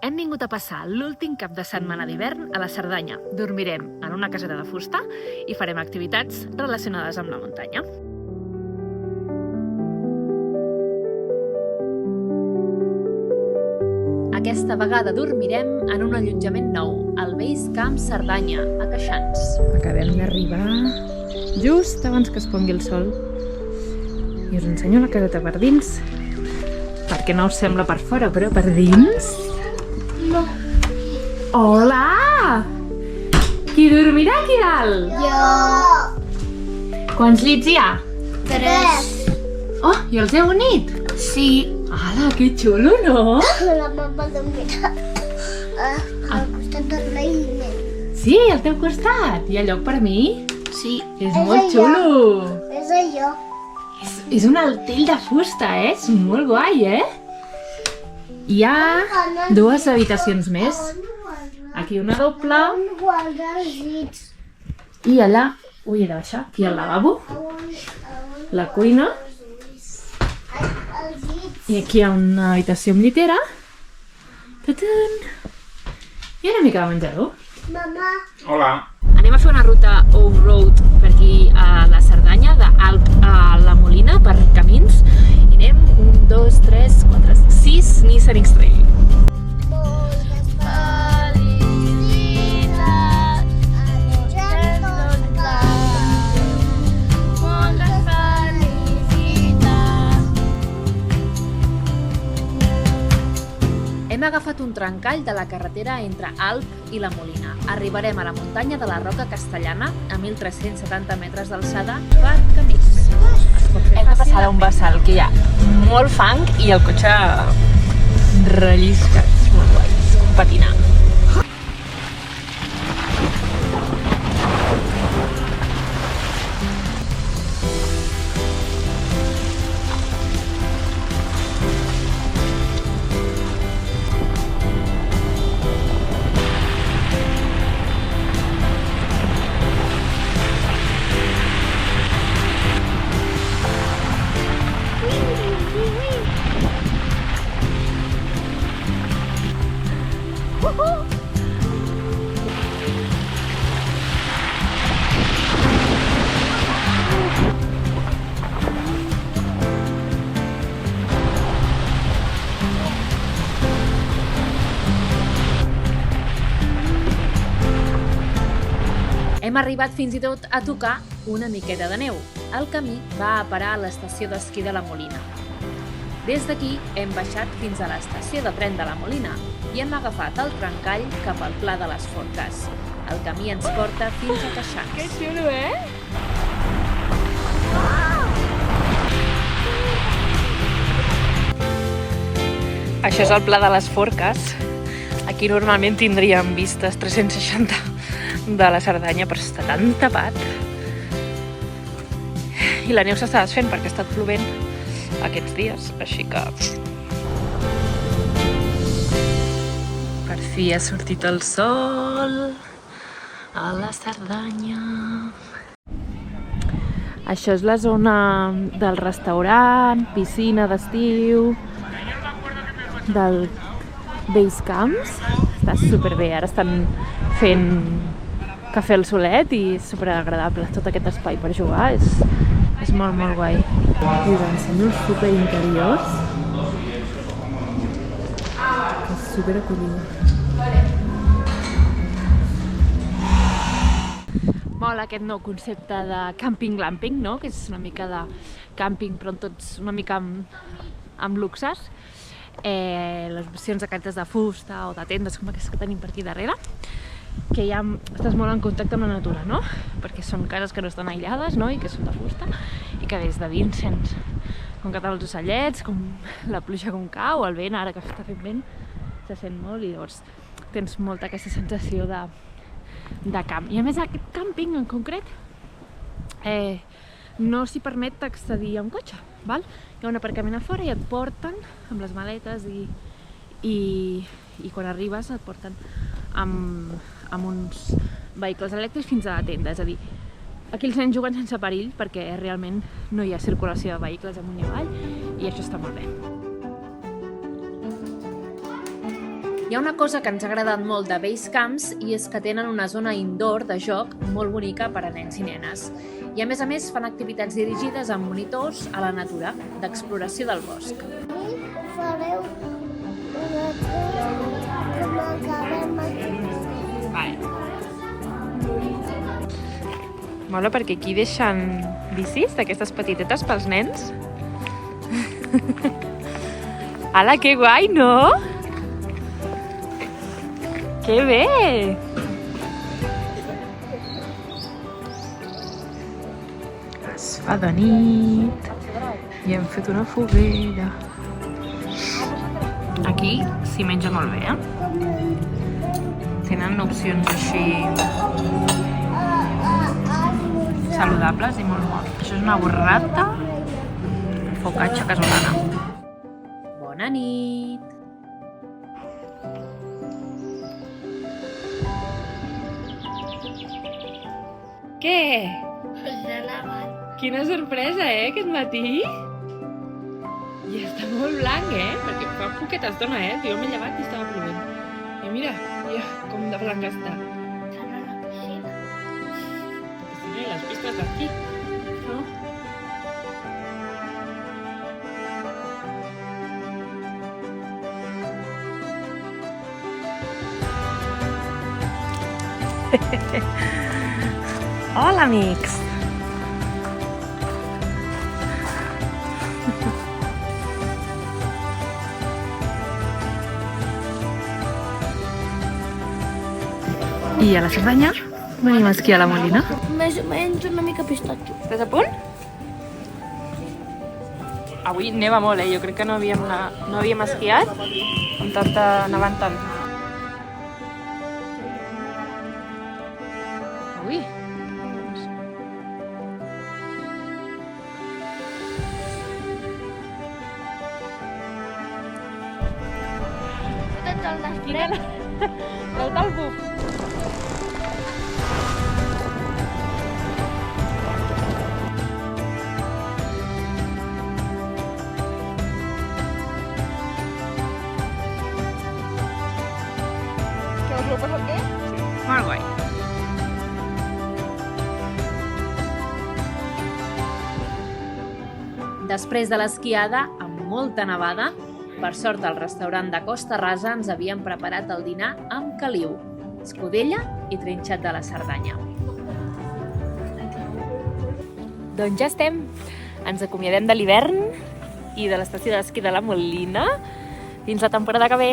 Hem vingut a passar l'últim cap de setmana d'hivern a la Cerdanya. Dormirem en una caseta de fusta i farem activitats relacionades amb la muntanya. Aquesta vegada dormirem en un allotjament nou, al Base Camp Cerdanya, a Queixans. Acabem d'arribar just abans que es pongui el sol. I us ensenyo la caseta per dins, perquè no us sembla per fora, però per dins... No. Hola! Qui dormirà aquí dalt? Jo. Quants llits hi ha? 3. Oh, i els heu unit? Sí. Ala, que xulo, no? La mama dormirà al costat del raïment. Sí, al teu costat. Hi ha lloc per mi? Sí. És molt xulo. És allò. És un altell de fusta, eh? És molt guai, eh? Hi ha 2 habitacions més. Aquí una doble. On guardar els llits? I allà, ho he de baixar, aquí al lavabo, la cuina. Els llits. I aquí hi ha una habitació amb llitera. Tutun. I una mica de menjador. Mama. Hola. Anem a fer una ruta off-road per aquí a la Cerdanya, d'Alp a la Molina, per camins. I anem 1, 2, 3, 4, 6 Nissan X-Trail. Moltes felicitats. Desitgem tot clar. Moltes felicitats. Hem agafat un trencall de la carretera entre Alp i la Molina. Arribarem a la muntanya de la Roca Castellana, a 1.370 metres d'alçada, per camins. Hem de passar a un vessal que hi ha molt fang i el cotxe rellisca. És molt guai, és com patinar. Hem arribat fins i tot a tocar una miqueta de neu. El camí va a parar a l'estació d'esquí de la Molina. Des d'aquí hem baixat fins a l'estació de tren de la Molina i hem agafat el trencall cap al Pla de les Forques. El camí ens porta fins a Queixans. Que xulo, eh? Això és el Pla de les Forques. Aquí normalment tindríem vistes 360 de la Cerdanya, però està tan tapat. I la neu s'està desfent perquè ha estat plovent aquests dies, així que... Per fi ha sortit el sol a la Cerdanya. Això és la zona del restaurant, piscina d'estiu, del Base Camps. Està superbé, ara estan fent cafè al solet i és superagradable. Tot aquest espai per jugar és molt, molt guai. I us ensenyo els superinteriors. És superacollidor. Mola aquest nou concepte de camping-glamping, no? Que és una mica de càmping, però tots una mica amb luxes. Les opcions aquestes de fusta o de tendes com aquestes que tenim per aquí darrere, que ja estàs molt en contacte amb la natura, no? Perquè són cases que no estan aïllades, no? I que són de fusta i que des de dins sents com canten els ocellets, com la pluja com cau, el vent, ara que està fent vent, se sent molt i llavors tens molta aquesta sensació de camp. I a més aquest càmping en concret no s'hi permet accedir amb cotxe, val? Hi ha un aparcament a fora i et porten amb les maletes i quan arribes et porten amb uns vehicles elèctrics fins a la tenda, és a dir, aquí els nens juguen sense perill perquè realment no hi ha circulació de vehicles amunt i avall i això està molt bé. Hi ha una cosa que ens ha agradat molt de Base Camps i és que tenen una zona indoor de joc molt bonica per a nens i nenes. I a més fan activitats dirigides amb monitors a la natura, d'exploració del bosc. Fareu una cosa com acabem aquí. Vale. Mola perquè aquí deixen bicis d'aquestes petitetes pels nens. Ala, que guai, no? Que bé! Es fa de nit i hem fet una foguera. Aquí s'hi menja molt bé, Tenen opcions així saludables i molt bons. Això és una burrata focaccia casolana. Bona nit! Què? S'ha lavat. Quina sorpresa, aquest matí? I està molt blanc, Perquè fa poqueta estona, Jo m'he llevat i estava plovent. I mira, com de blanc està. Serà la piscina. Sí, les pistes d'aquí, no? Hola, amics! I a la Cerdanya venim a esquiar a la Molina. Més o menys una mica pistatxo. Estàs a punt? Avui neva molt, Jo crec que no havíem esquiat amb tanta nevant tant. Ui! Tot el després. Treu-te el buf! Què us ho heu passat bé? Molt guai. Després de l'esquiada, amb molta nevada, per sort al restaurant de Costa Rasa ens havien preparat el dinar amb caliu, escudella i trinxat de la Cerdanya. Doncs ja estem. Ens acomiadem de l'hivern i de l'estació d'esquí de la Molina fins la temporada que ve.